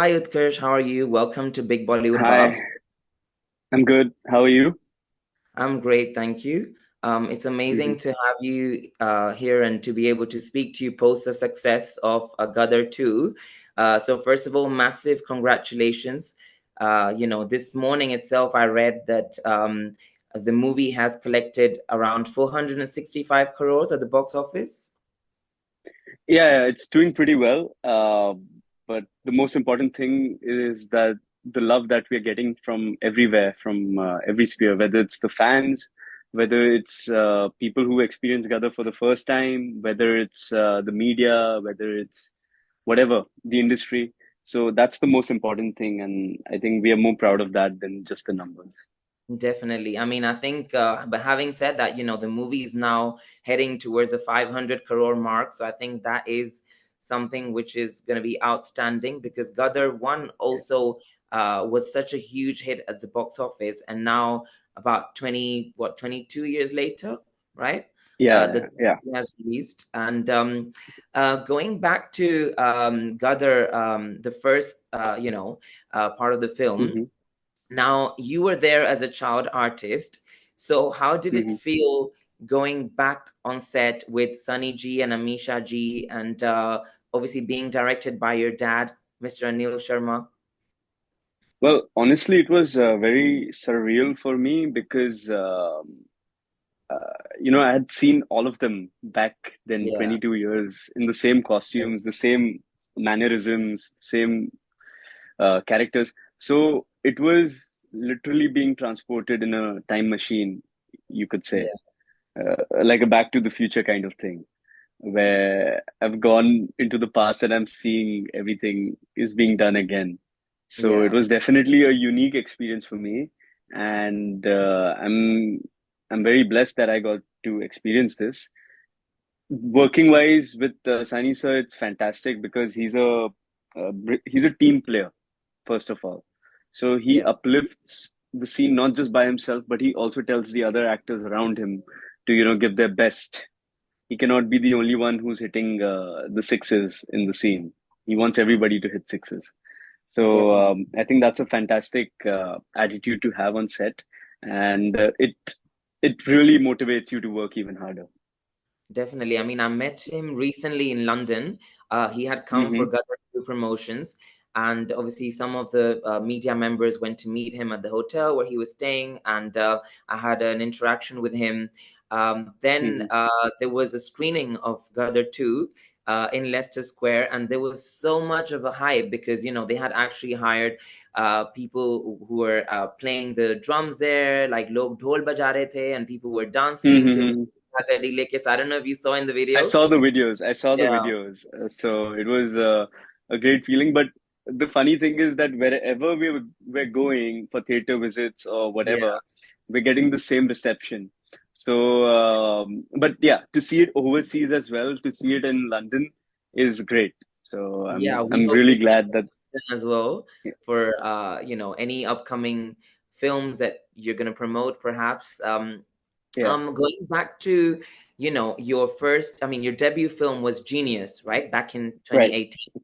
Hi Utkarsh, how are you? Welcome to Big Bollywood Hi, Babs. I'm good. How are you? I'm great, thank you. It's hmm amazing to have you here and to be able to speak to you post the success of Gadar 2. So first of all, massive congratulations. This morning itself, I read that the movie has collected around 465 crores at the box office. Yeah, it's doing pretty well. But the most important thing is that the love that we're getting from everywhere, from every sphere, whether it's the fans, whether it's people who experience Gadar for the first time, whether it's the media, whether it's whatever, the industry. So that's the most important thing. And I think we are more proud of that than just the numbers. Definitely. I mean, I think, but having said that, the movie is now heading towards the 500 crore mark. So I think that is something which is going to be outstanding because Gadar 1 also was such a huge hit at the box office. And now, about 22 years later, right? Yeah, The yeah. movie has released. And going back to Gadar, the first, part of the film. hmm Now, you were there as a child artist, so how did it hmm feel going back on set with Sunny G and Amisha G, and obviously being directed by your dad, Mr. Anil Sharma? Well, honestly, it was very surreal for me because I had seen all of them back then, Yeah, 22 years in the same costumes, the same mannerisms, same characters. So it was literally being transported in a time machine, you could say, yeah, like a Back to the Future kind of thing, where I've gone into the past and I'm seeing everything is being done again. So it yeah, was definitely a unique experience for me, and I'm very blessed that I got to experience this. Working wise with Sunny sir, it's fantastic because he's a team player first of all. So he yeah, uplifts the scene not just by himself, but he also tells the other actors around him to give their best. He cannot be the only one who's hitting the sixes in the scene. He wants everybody to hit sixes. So definitely. I think that's a fantastic attitude to have on set, and it really motivates you to work even harder. Definitely. I mean, I met him recently in London. He had come for hmm Gadar 2 promotions, and obviously some of the media members went to meet him at the hotel where he was staying, and I had an interaction with him. Then hmm there was a screening of Gadar 2 in Leicester Square, and there was so much of a hype because they had actually hired people who were playing the drums there, like log dhol baja rahe the, and people were dancing to hmm Gaddi leke. So I don't know if you saw in the I video. saw the videos. I saw the Yeah, videos. So it was a great feeling. But the funny thing is that wherever we're going for theater visits or yeah, whatever, we're getting the same reception. So, but yeah, to see it overseas as well, to see it in London is great. So yeah. We I'm hope to really see glad that them as well for any upcoming films that you're gonna promote, perhaps. yeah, Going back to your first, I mean, your debut film was Genius, right? Back in right, 2018.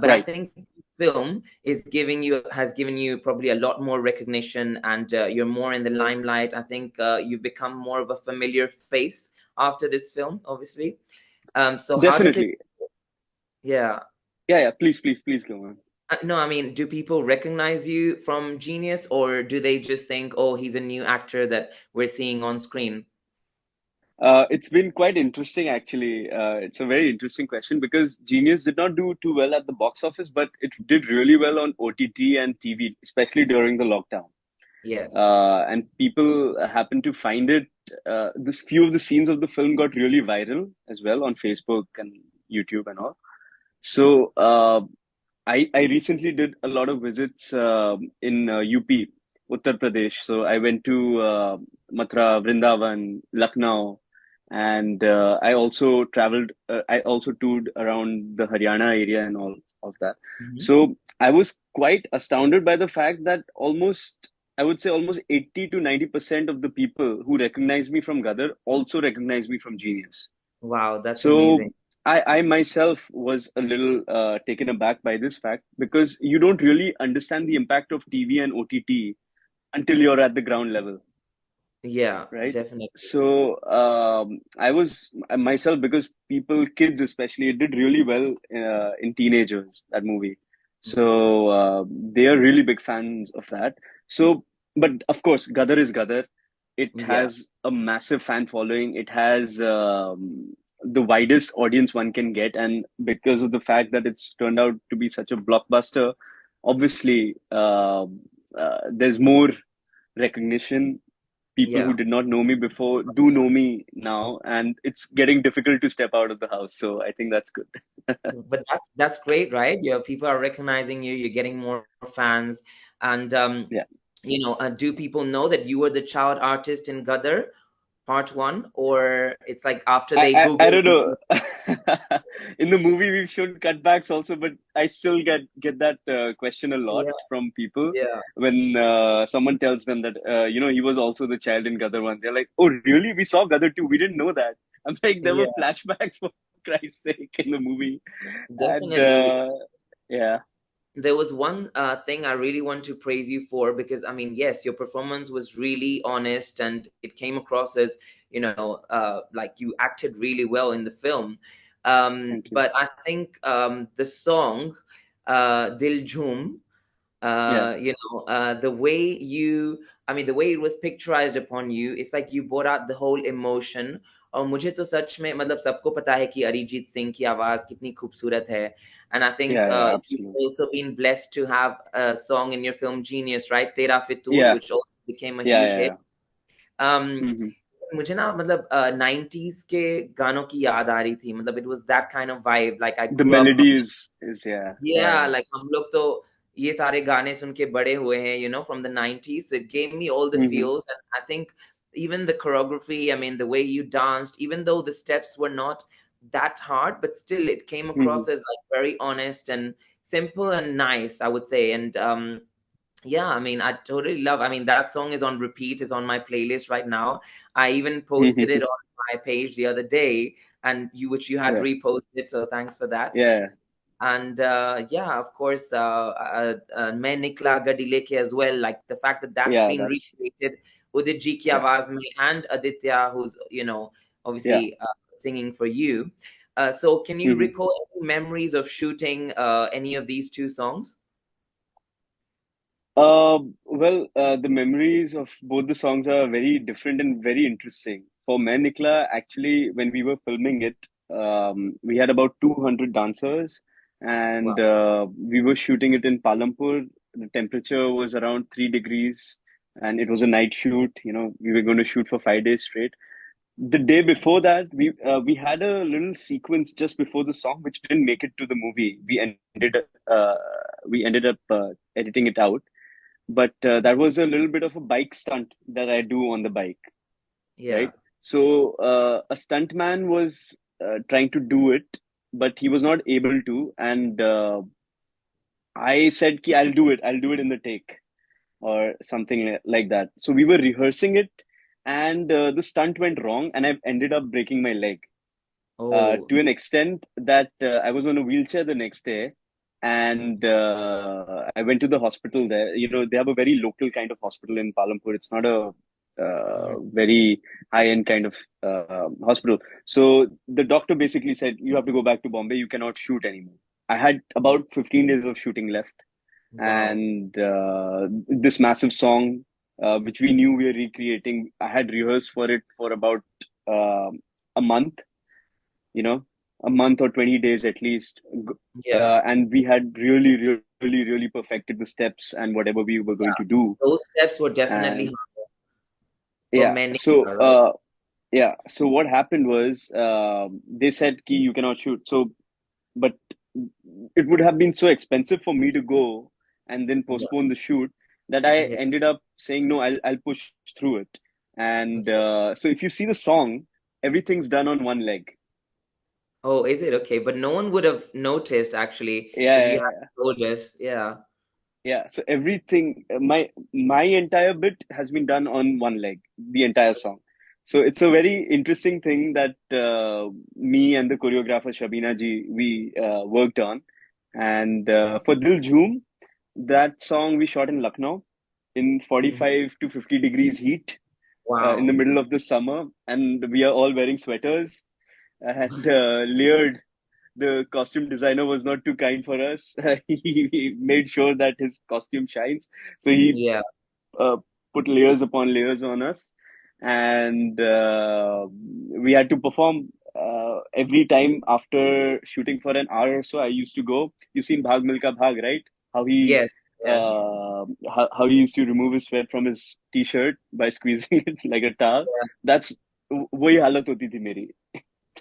But I right. think film has given you probably a lot more recognition, and you're more in the limelight. I think you've become more of a familiar face after this film, obviously. So how does it? Definitely. Yeah. Yeah, yeah. Please go on. No, I mean, do people recognize you from Genius, or do they just think, oh, he's a new actor that we're seeing on screen? It's been quite interesting, actually. It's a very interesting question because Genius did not do too well at the box office, but it did really well on OTT and TV, especially during the lockdown. Yes. And people happened to find it. This few of the scenes of the film got really viral as well on Facebook and YouTube and all. So I recently did a lot of visits in UP, Uttar Pradesh. So I went to Mathura, Vrindavan, Lucknow, and I also traveled. I also toured around the Haryana area and all of that. Mhm. So I was quite astounded by the fact that I would say almost 80 to 90% of the people who recognize me from Gadar also recognize me from Genius. Wow, that's So amazing. I myself was a little taken aback by this fact because you don't really understand the impact of TV and OTT until you're at the ground level, Yeah, right? definitely. So I was myself, because people, kids especially, it did really well in teenagers, that movie. So they are really big fans of that. So, but of course, Gadar is Gadar. It Yeah, has a massive fan following. It has the widest audience one can get, and because of the fact that it's turned out to be such a blockbuster, obviously there's more recognition. People who yeah. did not know me before do know me now, and it's getting difficult to step out of the house. So I think that's good. But that's great, right? Yeah, people are recognizing you. You're getting more fans, and Yeah. do people know that you were the child artist in Gadar Part One, or it's like after they I Google don't know. you? In the movie, we've shown cutbacks also, but I still get that question a lot Yeah, from people yeah, when someone tells them that he was also the child in Gadar one. They're like, "Oh, really? We saw Gadar too. We didn't know that." I'm like, there were yeah, flashbacks for Christ's sake in the movie, and definitely. yeah, There was one thing I really want to praise you for, because I mean, yes, your performance was really honest and it came across as, like you acted really well in the film. thank you. But I think the song Dil Jhoom, Yeah, the way I mean, the way it was picturized upon you, it's like you brought out the whole emotion. और मुझे तो सच में मतलब सबको पता है कि अरिजीत सिंह की आवाज कितनी खूबसूरत है. And I think yeah, yeah, you've absolutely. also been blessed to have a song in your film Genius, right? Tera Fitur, Yeah, which also became a yeah, huge yeah, hit. yeah. Um, Hmm. मुझे ना मतलब 90s के गानों की याद आ रही थी. मतलब it was that kind of vibe. Like I The grew up. melody is yeah, yeah, Yeah, yeah. like हम लोग तो ये सारे गाने सुन के बड़े हुए हैं, from the 90s. So it gave me all the Hmm. feels. And I think even the choreography, I mean, the way you danced, even though the steps were not that hard, but still it came Hmm. across as like very honest and simple and nice, I would say. And yeah, I mean, I totally love, I mean, that song is on repeat, is on my playlist right now. I even posted it Hmm. on my page the other day, and which you had Yeah, reposted, so thanks for that. yeah, And yeah, of course, मैं निकला गड्डी लेके as well. Like the fact that that's yeah. been That's recreated Udit ji ki yeah, आवाज में, and Aditya, who's yeah. obviously singing for you. So can you Hmm. recall any memories of shooting any of these two songs? Well, the memories of both the songs are very different and very interesting. For Main Nikla, actually, when we were filming it, we had about 200 dancers, and Wow. we were shooting it in Palampur. The temperature was around 3 degrees, and it was a night shoot. We were going to shoot for 5 days straight. The day before that, we had a little sequence just before the song, which didn't make it to the movie. Uh, we ended up editing it out, but that was a little bit of a bike stunt that I do on the bike, Yeah. right? So a stuntman was trying to do it, but he was not able to, and I said, "Ki I'll do it. I'll do it in the take." Or something like that. So we were rehearsing it, and the stunt went wrong, and I ended up breaking my leg Oh, to an extent that I was on a wheelchair the next day, and I went to the hospital there. They have a very local kind of hospital in Palampur. It's not a mhm. very high-end kind of hospital. So the doctor basically said, "You have to go back to Bombay. You cannot shoot anymore." I had about 15 days of shooting left, Wow. and this massive song, which we knew we were recreating, I had rehearsed for it for about a month, you know, a month or 20 days at least. Yeah. And we had really, really, really perfected the steps and whatever we were going Yeah. to do. Those steps were definitely And hard for yeah, many, so right? so what happened was they said, "Ki you cannot shoot." So, but it would have been so expensive for me to go and then Yeah. postpone the shoot that I Yeah. ended up saying, "No, I'll push through it." And Okay. so if you see the song, everything's done on one leg. Oh, is it okay? But no one would have noticed actually Yeah, if you yeah, had yeah. told us. Yeah. Yeah, so everything, my entire bit has been done on one leg, the entire song. So it's a very interesting thing that me and the choreographer Shabina ji we worked on. And for Dil Jhoom, that song we shot in Lucknow in Mhm. 45 to 50 degrees heat in the Wow. middle of the summer, and we are all wearing sweaters and layered. The costume designer was not too kind for us. He made sure that his costume shines. So he Yeah. uh, put layers upon layers on us, and we had to perform every time after shooting for an hour or so. I used to go. You've seen Bhag Milka Bhag, right? How he Yes. Yes. how he used to remove his sweat from his t-shirt by squeezing it like a towel. Yeah. That's वही हालत होती थी मेरी.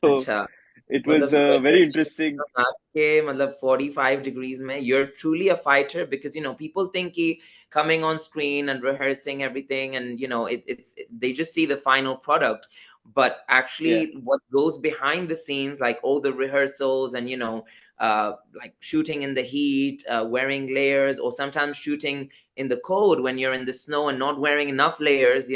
So अच्छा. it मतलब was sweater very T-shirt interesting. पहन के मतलब 45 degrees में you're truly a fighter because people think कि coming on screen and rehearsing everything and they just see the final product, but Yeah. actually what goes behind the scenes, like all the rehearsals and like shooting in the heat, wearing layers, or sometimes shooting in the cold when you're in the snow and not wearing enough layers,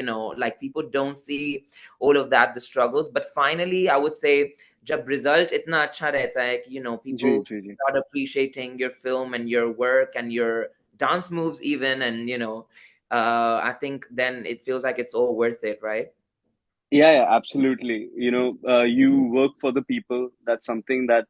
like people don't see all of that, the struggles. But finally I would say जब result इतना अच्छा रहता है कि जी people ji ji. start appreciating your film and your work and your dance moves even, and I think then it feels like it's all worth it, right? Yeah, yeah, absolutely. You work for the people. That's something that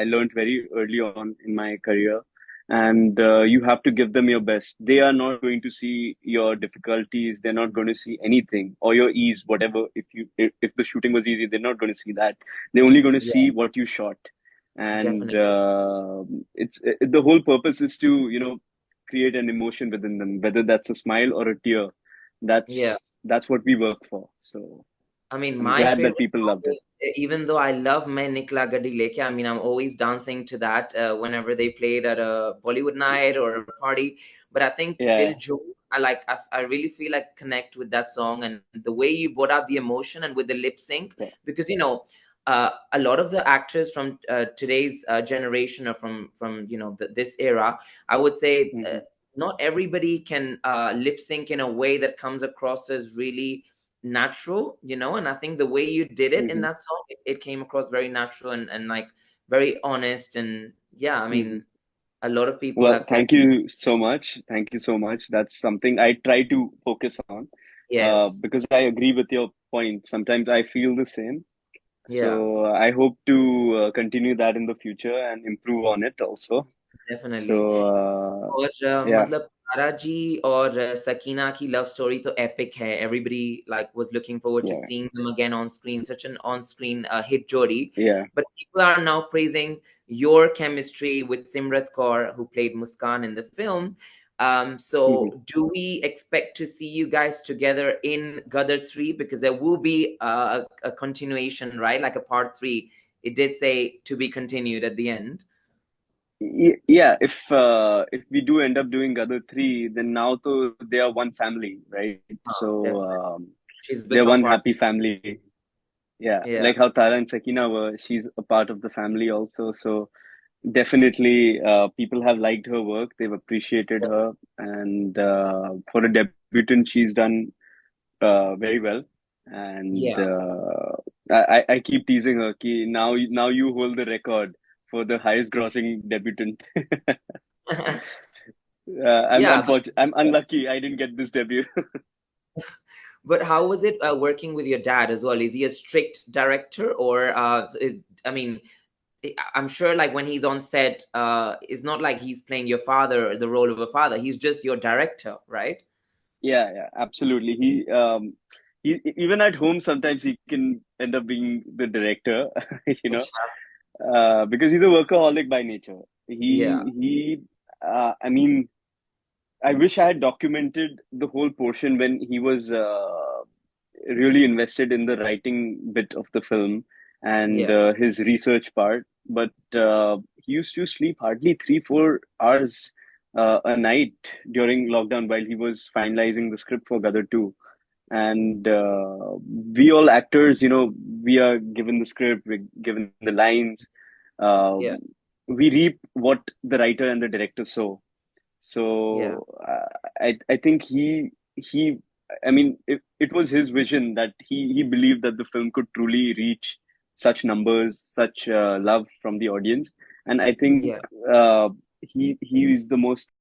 I learned very early on in my career. And you have to give them your best. They are not going to see your difficulties. They're not going to see anything or your ease, whatever. If the shooting was easy, they're not going to see that. They're only going to Yeah, see what you shot. And definitely. the whole purpose is to, create an emotion within them, whether that's a smile or a tear. Yeah. That's what we work for. So I mean, I'm my glad that favorite people song loved it. is, even though I love Main Nikla Gaddi Leke, I mean, I'm always dancing to that whenever they played at a Bollywood night or a party. But I think Dil Yeah, Jhoom, I really feel like connect with that song and the way you brought out the emotion and with the lip sync, yeah. because a lot of the actors from today's generation or from this era, I would say Hmm. not everybody can lip sync in a way that comes across as really natural, and I think the way you did it in Hmm. that song, it came across very natural and like very honest. And yeah, I Hmm. mean, a lot of people Well, have said thank you so much. Thank you so much. That's something I try to focus on yes. because I agree with your point. Sometimes I feel the same. Yeah, So I hope to continue that in the future and improve on it also. definitely. So और yeah, मतलब तारा जी और सकीना की love story तो epic है. Everybody like was looking forward to yeah, seeing them again on screen. Such an on-screen hit jodi. yeah. But people are now praising your chemistry with Simrat Kaur, who played Muskan in the film. So Hmm. do we expect to see you guys together in Gadar 3? Because there will be a continuation, right? Like a part 3. It did say to be continued at the end. Yeah, if we do end up doing other three, then now to they are one family, right? So Definitely. She's they're become one part. happy family. Yeah, Yeah. like how Tara and Sakina were, she's a part of the family also. So definitely, people have liked her work. They've appreciated her, and for a debutant, she's done very well. And Yeah. I keep teasing her, ki now you hold the record for the highest grossing debutant. Yeah, I'm unlucky. I didn't get this debut. but how was it working with your dad as well? Is he a strict director, or I mean, I'm sure like when he's on set, it's not like he's playing your father, the role of a father. He's just your director, right? Yeah, yeah, absolutely. He even at home sometimes he can end up being the director, you know, because he's a workaholic by nature. Yeah, I mean, I wish I had documented the whole portion when he was really invested in the writing bit of the film and yeah, his research part. But he used to sleep hardly 3, 4 hours a night during lockdown while he was finalizing the script for Gadar 2. And we all actors, we are given the script, we're given the lines. yeah, Um, we reap what the writer and the director sow. yeah, So I think he I mean, it was his vision that he believed that the film could truly reach such numbers, such love from the audience, and I think Yeah. uh, he is the most